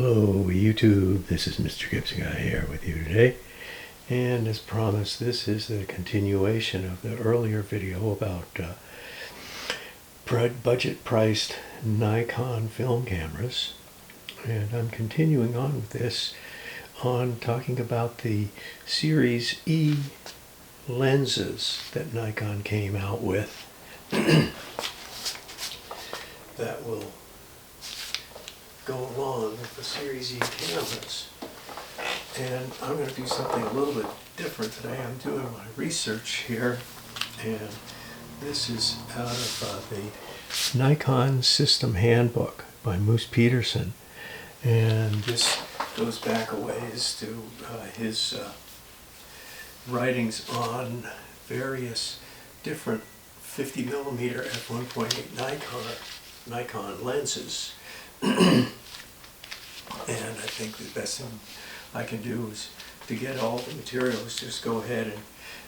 Hello YouTube, this is Mr. Gibson Guy here with you today, and as promised, this is the continuation of the earlier video about budget priced Nikon film cameras, and I'm continuing on with this on talking about the Series E lenses that Nikon came out with that will go along with the Series E cameras. And I'm going to do something a little bit different today. I'm doing my research here, and this is out of the Nikon System Handbook by Moose Peterson, and this goes back a ways to his writings on various different 50mm f1.8 Nikon lenses. And I think the best thing I can do is to get all the materials, just go ahead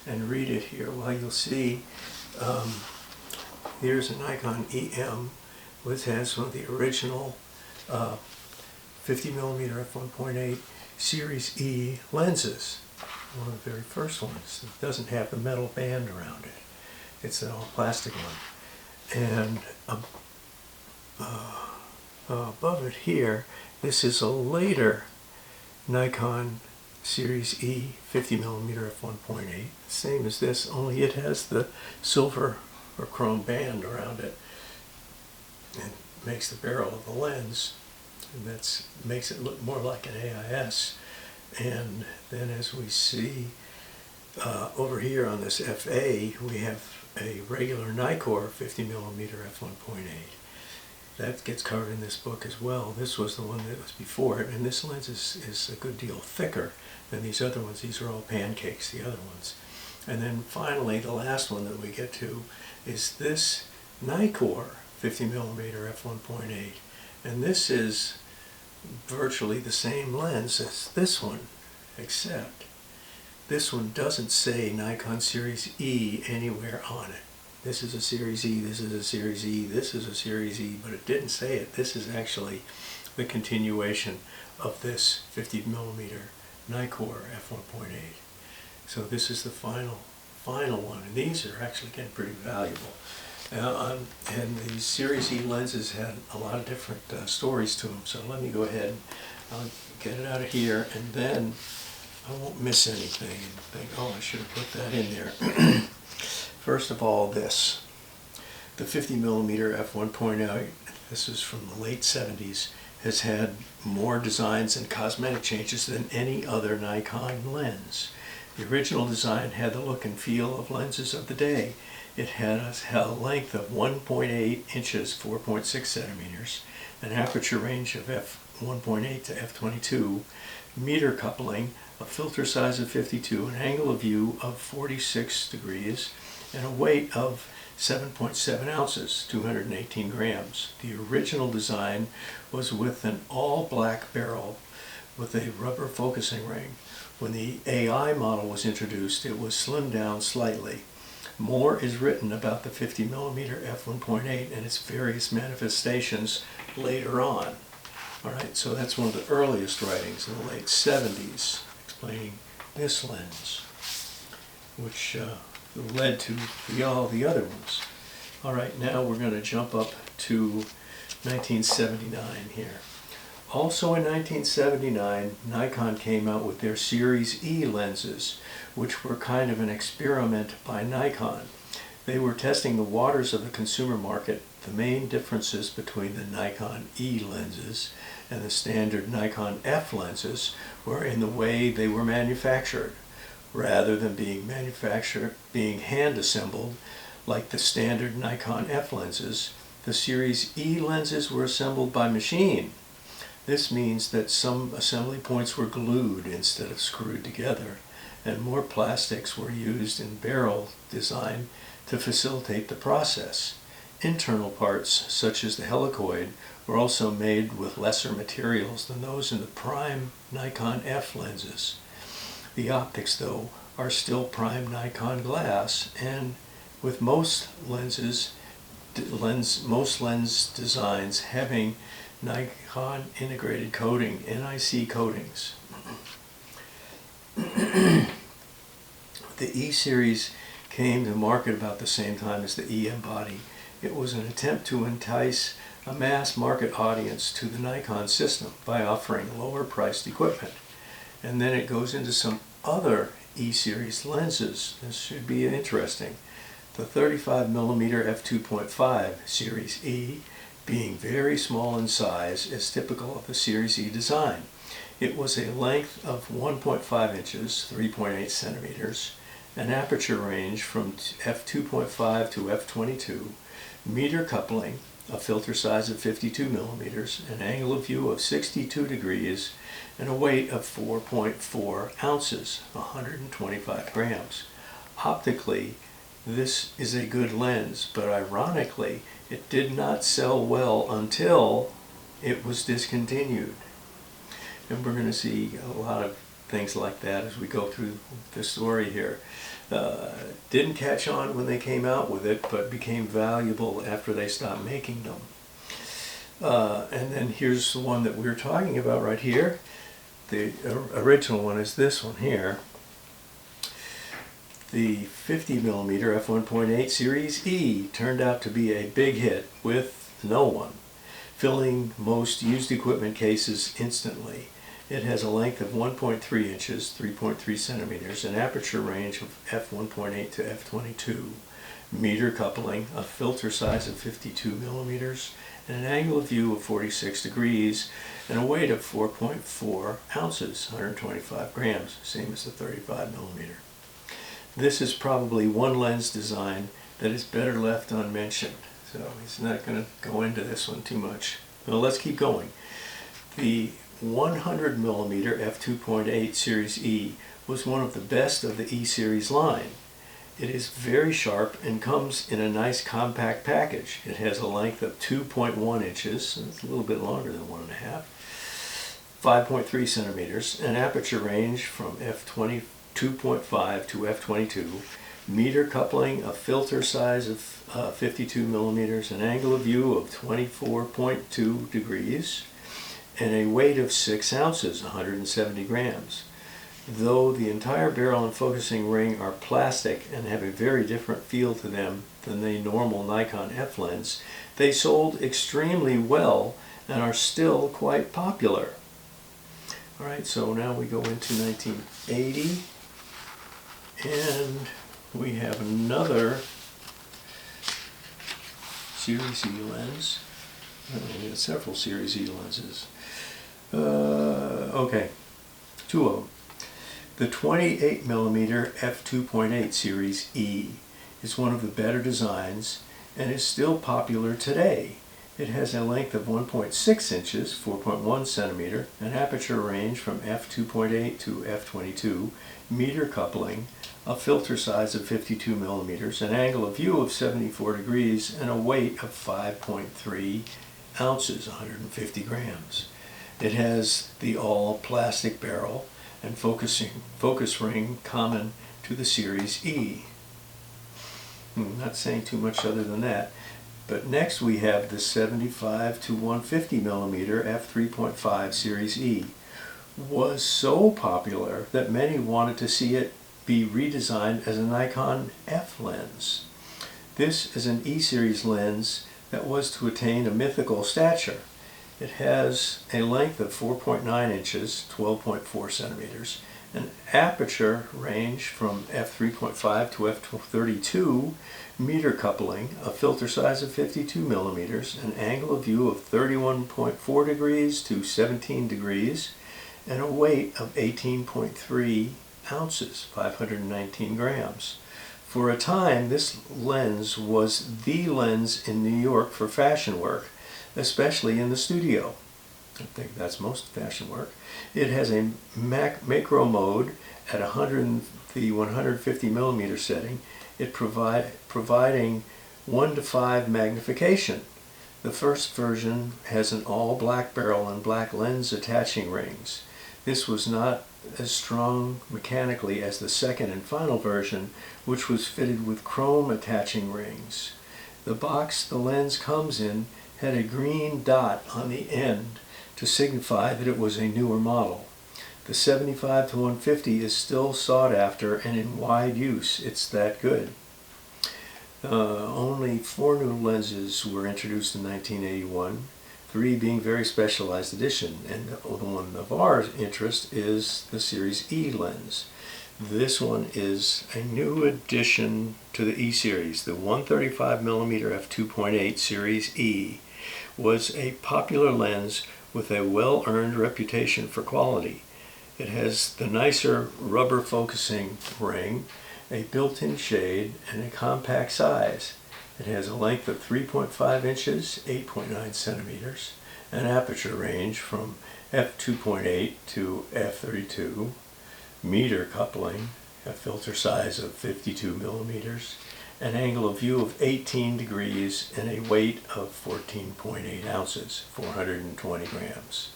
and read it here. Well, you'll see here's a Nikon EM, which has one of the original 50mm f1.8 Series E lenses. One of the very first ones. It doesn't have the metal band around it. It's an all plastic one. And above it here, this is a later Nikon Series E 50mm f1.8, same as this, only it has the silver or chrome band around it and makes the barrel of the lens, and that makes it look more like an AIS. And then as we see over here on this FA, we have a regular Nikkor 50mm f1.8. That gets covered in this book as well. This was the one that was before it, and this lens is a good deal thicker than these other ones. These are all pancakes, the other ones. And then finally, the last one that we get to is this Nikkor 50mm f1.8. And this is virtually the same lens as this one, except this one doesn't say Nikon Series E anywhere on it. This is a Series E, this is a Series E, this is a Series E, but it didn't say it. This is actually the continuation of this 50mm Nikkor f1.8. So this is the final one, and these are actually getting pretty valuable. And these Series E lenses had a lot of different stories to them, so let me go ahead and I'll get it out of here, and then I won't miss anything and think, oh, I should have put that in there. First of all, the 50mm f1.8, this is from the late 70s, has had more designs and cosmetic changes than any other Nikon lens. The original design had the look and feel of lenses of the day. It had a length of 1.8 inches, 4.6 centimeters, an aperture range of f1.8 to f22, meter coupling, a filter size of 52, an angle of view of 46 degrees, and a weight of 7.7 ounces, 218 grams. The original design was with an all-black barrel with a rubber focusing ring. When the AI model was introduced, it was slimmed down slightly. More is written about the 50mm f1.8 and its various manifestations later on. Alright, so that's one of the earliest writings in the late 70s explaining this lens, which led to all the other ones. Alright, now we're going to jump up to 1979 here. Also in 1979, Nikon came out with their Series E lenses, which were kind of an experiment by Nikon. They were testing the waters of the consumer market. The main differences between the Nikon E lenses and the standard Nikon F lenses were in the way they were manufactured. Rather than being hand assembled like the standard Nikon F lenses, the Series E lenses were assembled by machine. This means that some assembly points were glued instead of screwed together, and more plastics were used in barrel design to facilitate the process. Internal parts, such as the helicoid, were also made with lesser materials than those in the prime Nikon F lenses. The optics, though, are still prime Nikon glass, and with most lens designs having Nikon integrated coating, NIC coatings. The E Series came to market about the same time as the EM body. It was an attempt to entice a mass market audience to the Nikon system by offering lower priced equipment. And then it goes into some other E Series lenses. This should be interesting. The 35mm f2.5 Series E, being very small in size, is typical of the Series E design. It was a length of 1.5 inches, 3.8 centimeters, an aperture range from f2.5 to f22, meter coupling, a filter size of 52 millimeters, an angle of view of 62 degrees, and a weight of 4.4 ounces, 125 grams. Optically, this is a good lens, but ironically, it did not sell well until it was discontinued. And we're going to see a lot of things like that as we go through the story here. Didn't catch on when they came out with it, but became valuable after they stopped making them. And then here's the one that we're talking about right here. The original one is this one here. The 50mm f1.8 Series E turned out to be a big hit with no one, filling most used equipment cases instantly. It has a length of 1.3 inches, 3.3 centimeters, an aperture range of f1.8 to f22, meter coupling, a filter size of 52 millimeters, and an angle of view of 46 degrees, and a weight of 4.4 ounces, 125 grams, same as the 35mm. This is probably one lens design that is better left unmentioned, so he's not going to go into this one too much. Well, let's keep going. The 100mm f2.8 Series E was one of the best of the E Series line. It is very sharp and comes in a nice compact package. It has a length of 2.1 inches, so it's a little bit longer than 1.5, 5.3 centimeters, an aperture range from f2.5 to f22, meter coupling, a filter size of 52 millimeters, an angle of view of 24.2 degrees, and a weight of 6 ounces, 170 grams. Though the entire barrel and focusing ring are plastic and have a very different feel to them than the normal Nikon F lens, they sold extremely well and are still quite popular. Alright, so now we go into 1980, and we have another Series E lens. We have several Series E lenses. Okay, two of them. The 28mm f2.8 Series E is one of the better designs and is still popular today. It has a length of 1.6 inches, 4.1 centimeter, an aperture range from f2.8 to f22, meter coupling, a filter size of 52 millimeters, an angle of view of 74 degrees, and a weight of 5.3 ounces, 150 grams. It has the all plastic barrel and focus ring common to the Series E. Not saying too much other than that. But next we have the 75 to 150mm f3.5 Series E. Was so popular that many wanted to see it be redesigned as a Nikon F lens. This is an E Series lens that was to attain a mythical stature. It has a length of 4.9 inches, 12.4 centimeters, an aperture range from f3.5 to f32, meter coupling, a filter size of 52 millimeters, an angle of view of 31.4 degrees to 17 degrees, and a weight of 18.3 ounces, 519 grams. For a time, this lens was the lens in New York for fashion work, especially in the studio. I think that's most fashion work. It has a macro mode at the 150 millimeter setting, providing 1 to 5 magnification. The first version has an all black barrel and black lens attaching rings. This was not as strong mechanically as the second and final version, which was fitted with chrome attaching rings. The box the lens comes in had a green dot on the end to signify that it was a newer model. The 75 to 150 is still sought after and in wide use. It's that good. Only 4 new lenses were introduced in 1981, 3 being very specialized edition, and the one of our interest is the Series E lens. This one is a new addition to the E Series. The 135mm f2.8 Series E was a popular lens with a well-earned reputation for quality. It has the nicer rubber focusing ring, a built-in shade, and a compact size. It has a length of 3.5 inches, 8.9 centimeters, an aperture range from f2.8 to f32, meter coupling, a filter size of 52 millimeters, an angle of view of 18 degrees, and a weight of 14.8 ounces, 420 grams.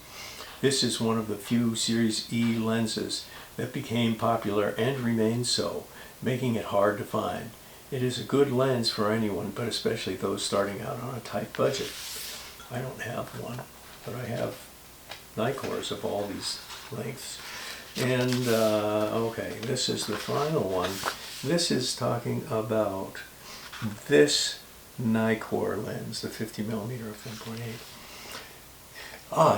This is one of the few Series E lenses that became popular and remains so, making it hard to find. It is a good lens for anyone, but especially those starting out on a tight budget. I don't have one, but I have Nikkors of all these lengths. And okay, this is the final one. This is talking about this Nikkor lens, the 50mm f1.8.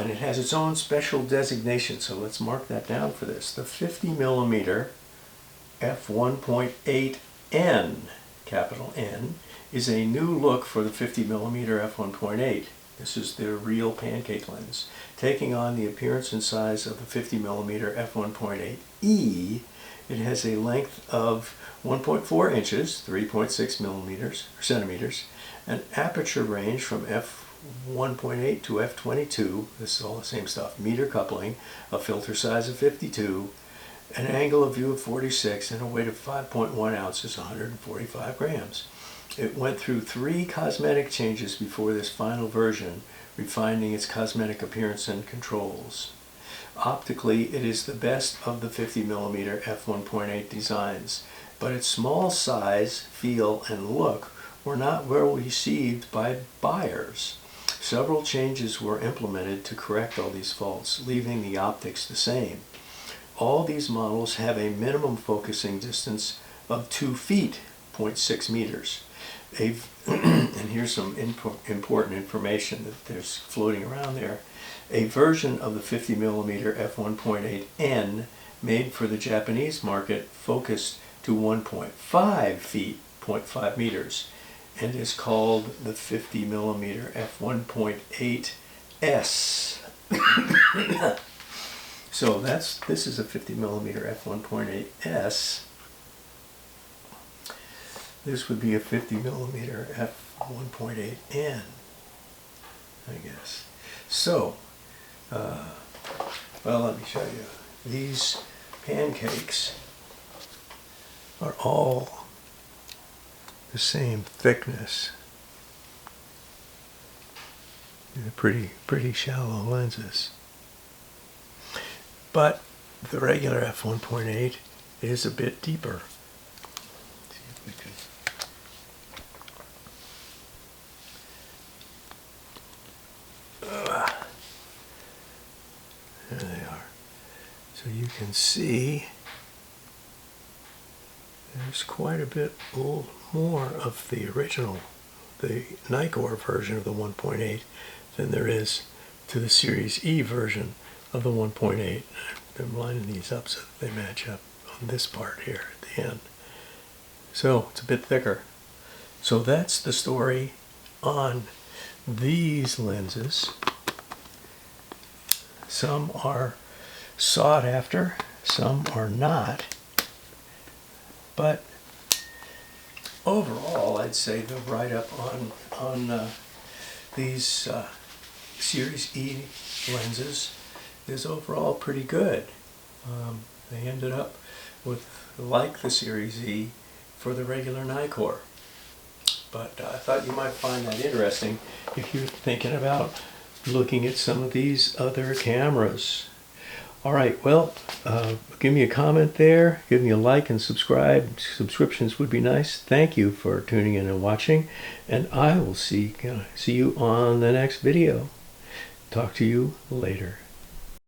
And it has its own special designation, so let's mark that down for this. The 50mm f1.8N, capital N, is a new look for the 50mm f1.8. This is the real pancake lens, taking on the appearance and size of the 50mm f1.8E. It has a length of 1.4 inches, 3.6 centimeters, an aperture range from f1.8 to f22, this is all the same stuff, meter coupling, a filter size of 52, an angle of view of 46, and a weight of 5.1 ounces, 145 grams. It went through 3 cosmetic changes before this final version, refining its cosmetic appearance and controls. Optically, it is the best of the 50mm f1.8 designs, but its small size, feel, and look were not well received by buyers. Several changes were implemented to correct all these faults, leaving the optics the same. All these models have a minimum focusing distance of 2 feet, 0.6 meters. And here's some important information that there's floating around there. A version of the 50mm f1.8N made for the Japanese market focused to 1.5 feet, 0.5 meters, and is called the 50mm f1.8S. So this is a 50mm f1.8S. This would be a 50mm f1.8N, I guess. So, well, let me show you. These pancakes are all the same thickness. They're pretty shallow lenses. But the regular f1.8 is a bit deeper. Let's see if we can. There they are. So you can see there's quite a bit more of the original, the Nikkor version of the 1.8 than there is to the Series E version of the 1.8. I'm lining these up so that they match up on this part here at the end. So it's a bit thicker. So that's the story on these lenses. Some are sought after, some are not. But overall, I'd say the write-up on these Series E lenses is overall pretty good. They ended up with, like the Series E, for the regular Nikkor. But I thought you might find that interesting if you're thinking about looking at some of these other cameras. All right, well, give me a comment there, give me a like and subscribe. Subscriptions would be nice. Thank you for tuning in and watching, and I will see you on the next video. Talk to you later.